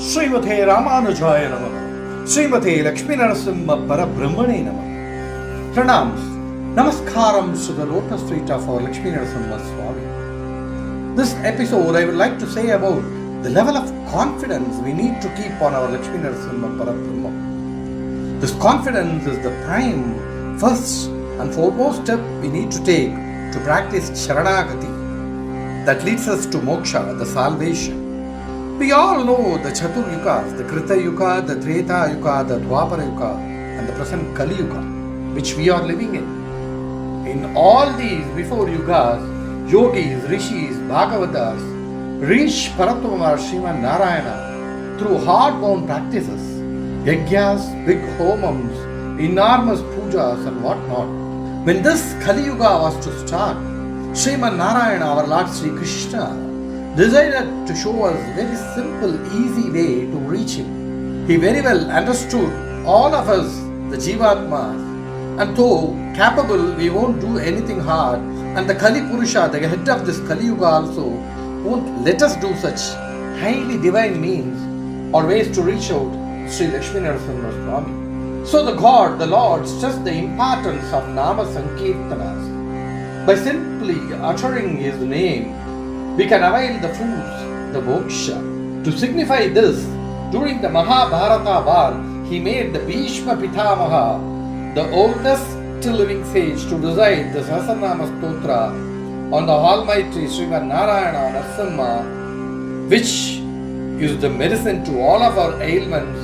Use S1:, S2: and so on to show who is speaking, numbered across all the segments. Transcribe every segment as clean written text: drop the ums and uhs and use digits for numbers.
S1: Srimate Ramanujaya Namaha. Srimate Lakshmi Nrusimha Parabrahmane Namaha. Pranams. Namaskaram to the lotus feet of our Lakshmi Nrusimha Swami. This episode I would like to say about the level of confidence we need to keep on our Lakshmi Nrusimha Parabrahma. This confidence is the prime, first and foremost step we need to take to practice Sharanagati that leads us to moksha, the salvation. We all know the Chatur Yugas, the Krita Yuga, the Treta Yuga, the Dwapara Yuga, and the present Kali Yuga, which we are living in. In all these before Yugas, yogis, rishis, bhagavatas reach Parabrahma Sriman Narayana through hard-bound practices, yajnas, big homams, enormous pujas and whatnot. When this Kali Yuga was to start, Sriman Narayana, our Lord Sri Krishna, decided to show us a very simple, easy way to reach Him. He very well understood all of us, the Jivatmas, and though capable, we won't do anything hard, and the Kali Purusha, the head of this Kali Yuga also, won't let us do such highly divine means or ways to reach out Sri Lakshmi Nrusimha Swami. So the God, the Lord, stressed the importance of Nama Sankirtanas. By simply uttering His name, we can avail the fruits, the moksha. To signify this, during the Mahabharata war, he made the Bhishma Pitamaha, the oldest still living sage, to recite the Sahasranama Stotra on the Almighty Sriman Narayana Narasimha, which is the medicine to all of our ailments,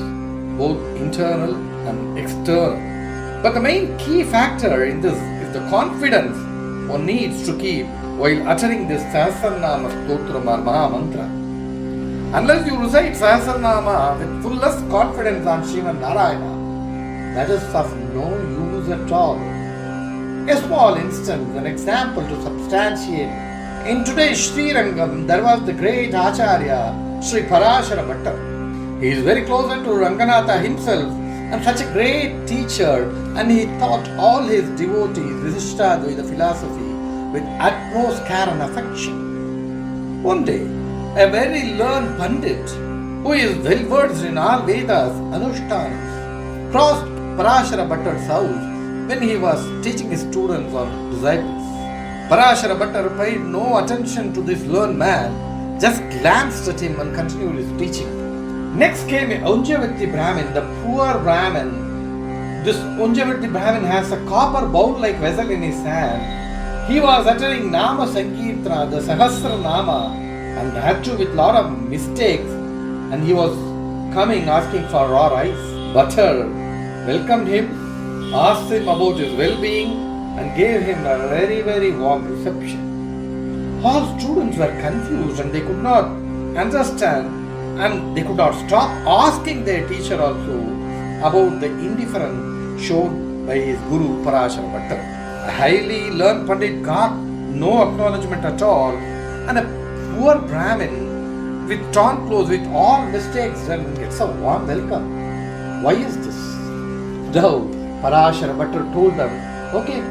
S1: both internal and external. But the main key factor in this is the confidence one needs to keep while uttering this Sahasranama Stotra or Maha Mantra. Unless you recite Sahasranama with fullest confidence on Sriman Narayana, that is of no use at all. A small instance, an example to substantiate. In today's Sri Rangam, there was the great Acharya, Sri Parashara Bhattar. He is very closer to Ranganatha himself and such a great teacher, and he taught all his devotees Visishtadvaita philosophy with utmost care and affection. One day, a very learned Pandit, who is well versed in all Vedas, Anushtanas, crossed Parashara Bhattar's house when he was teaching his students or disciples. Parashara Bhattar paid no attention to this learned man, just glanced at him and continued his teaching. Next came a Unjavati Brahmin, the poor Brahmin. This Unjavati Brahmin has a copper bowl-like vessel in his hand. He was uttering Nama Sankirtana, the Sahasra Nama, and that too with lot of mistakes, and he was coming asking for raw rice. Bhattar welcomed him, asked him about his well-being, and gave him a very, very warm reception. All students were confused and they could not understand, and they could not stop asking their teacher also about the indifference shown by his Guru Parashara Bhattar. A highly learned Pandit got no acknowledgement at all, and a poor Brahmin with torn clothes, with all mistakes, then gets a warm welcome. Why is this? Now, Parashara Bhattar told them, okay,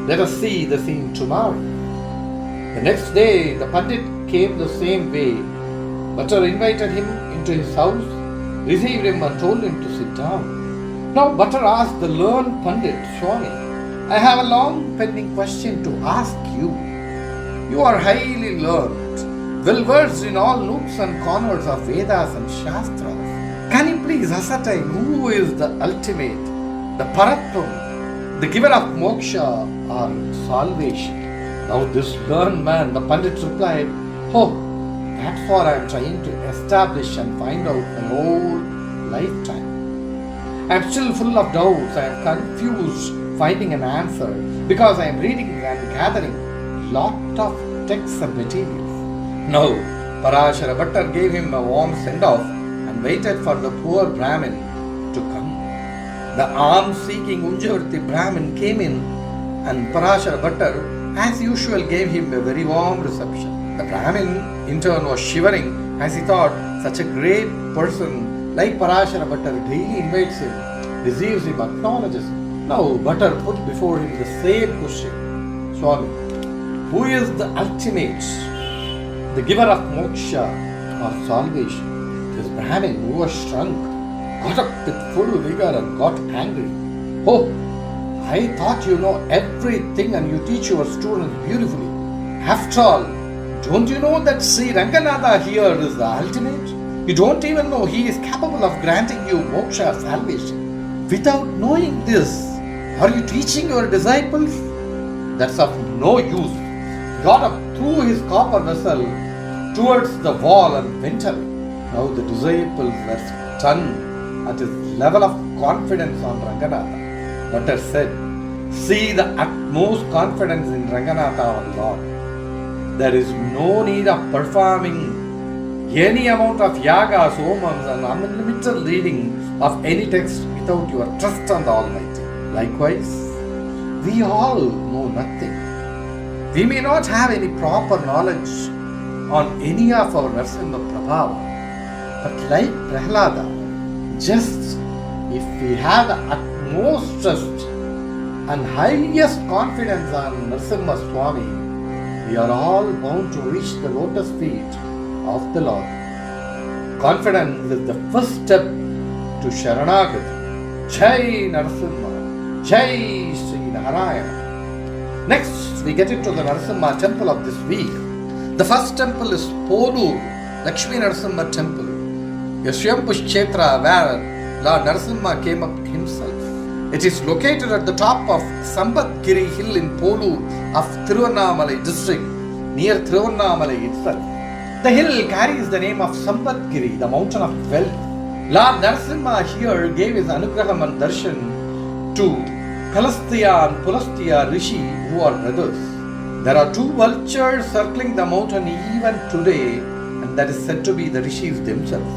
S1: let us see the scene tomorrow. The next day, the Pandit came the same way. Bhattar invited him into his house, received him and told him to sit down. Now Bhattar asked the learned Pandit, Swami, I have a long pending question to ask you. You are highly learned, well versed in all nooks and corners of Vedas and Shastras. Can you please ascertain who is the ultimate, the Paratvam, the giver of moksha or salvation? Now this learned man, the Pandit replied, oh, that's what I am trying to establish and find out my whole lifetime. I am still full of doubts, I am confused finding an answer because I am reading and gathering lot of texts and materials. Now, Parashara Bhattar gave him a warm send-off and waited for the poor Brahmin to come. The alms-seeking Unjavati Brahmin came in, and Parashara Bhattar, as usual, gave him a very warm reception. The Brahmin, in turn, was shivering as he thought such a great person like Parashara Bhattar daily invites him, receives him, acknowledges him. Now Bhattar put before him the same question, Swami, who is the ultimate, the giver of moksha or salvation? This Brahmin who was shrunk got up with full vigor and got angry. Oh, I thought you know everything and you teach your students beautifully. After all, don't you know that Sri Ranganatha here is the ultimate? You don't even know he is capable of granting you moksha, salvation. Without knowing this, are you teaching your disciples? That's of no use. He got up through his copper vessel towards the wall and went away. Now the disciples were stunned at his level of confidence on Ranganatha. Bhatter said, "See the utmost confidence in Ranganatha our Lord. There is no need of performing any amount of yagas, homams and unlimited reading of any text without your trust on the Almighty. Likewise, we all know nothing. We may not have any proper knowledge on any of our Nrusimha Prabhavam, but like Prahlada, just if we have the utmost trust and highest confidence on Nrusimha Swami, we are all bound to reach the lotus feet of the Lord. Confidence is the first step to Sharanagati. Jai Nrusimha, Jai Sri Narayana. Next, we get into the Nrusimha temple of this week. The first temple is Polur, Lakshmi Nrusimha temple, a Swayambhu Kshetra where Lord Nrusimha came up himself. It is located at the top of Sambatgiri hill in Polur of Tiruvannamalai district, near Tiruvannamalai itself. The hill carries the name of Sambatgiri, the mountain of wealth. Lord Nrusimha here gave his Anugraham and Darshan to Kalastya and Pulastya Rishi, who are brothers. There are two vultures circling the mountain even today, and that is said to be the Rishis themselves.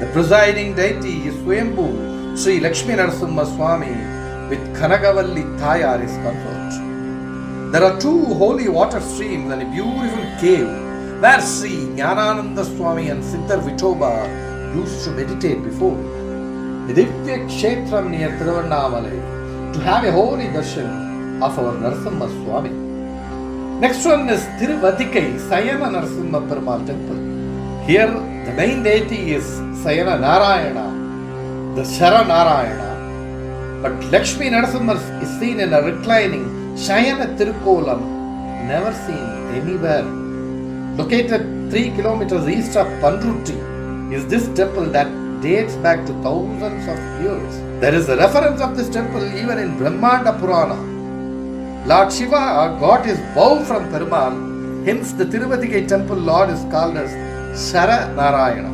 S1: The presiding deity is Swayambhu Sri Lakshmi Nrusimha Swami with Kanagavalli Thayar his consort. There are two holy water streams and a beautiful cave where Sri Jnanananda Swami and Siddhar Vithoba used to meditate before. The Divya Kshetram near Tiruvannamalai to have a holy darshan of our Nrusimha Swami. Next one is Tiruvadikai Sayana Nrusimha Perumal temple. Here the main deity is Sayana Narayana, the Shara Narayana, but Lakshmi Nrusimha is seen in a reclining Shayana Tirukolam, never seen anywhere. Located 3 kilometers east of Pandrutti is this temple that dates back to thousands of years. There is a reference of this temple even in Brahmanda Purana. Lord Shiva got his bow from Perumal, hence the Tiruvadikai temple Lord is called as Shara Narayana.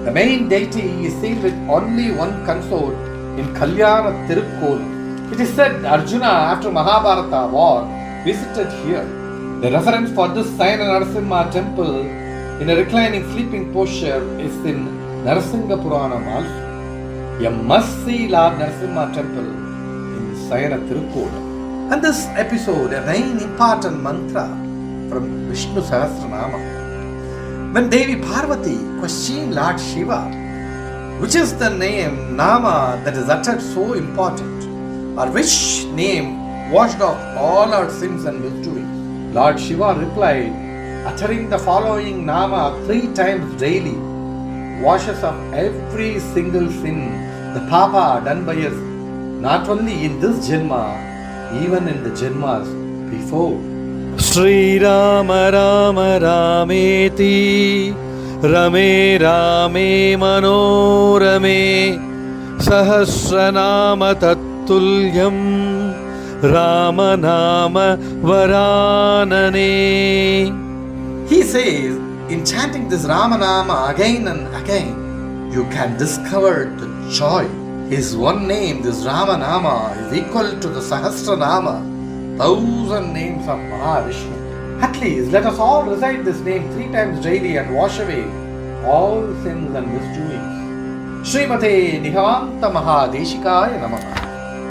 S1: The main deity is seen with only one consort in Kalyana Tirukkolam. It is said Arjuna, after Mahabharata war, visited here. The reference for this Sayana Nrusimha temple in a reclining sleeping posture is in Narasingha Puranam also. You must see Lord Nrusimha temple in Sayana Tirukkolam. And this episode, a very important mantra from Vishnu Sahasranama. When Devi Parvati questioned Lord Shiva, which is the name, Nama, that is uttered so important, or which name washed off all our sins and misdoings, Lord Shiva replied, uttering the following Nama 3 times daily washes off every single sin, the papa done by us, not only in this Janma, even in the Janmas before.
S2: Sri Rama Rama Rameti Rame Rame Manorame Sahasranama Tattulyam Rama Nama Varanane.
S1: He says, in chanting this Ramanama again and again, you can discover the joy. His one name, this Ramanama, is equal to the Sahasranama, 1,000 names of Mahavishnu. At least let us all recite this name 3 times daily and wash away all sins and misdoings. Srimate Nihavanta Mahadeshikaya Namaha.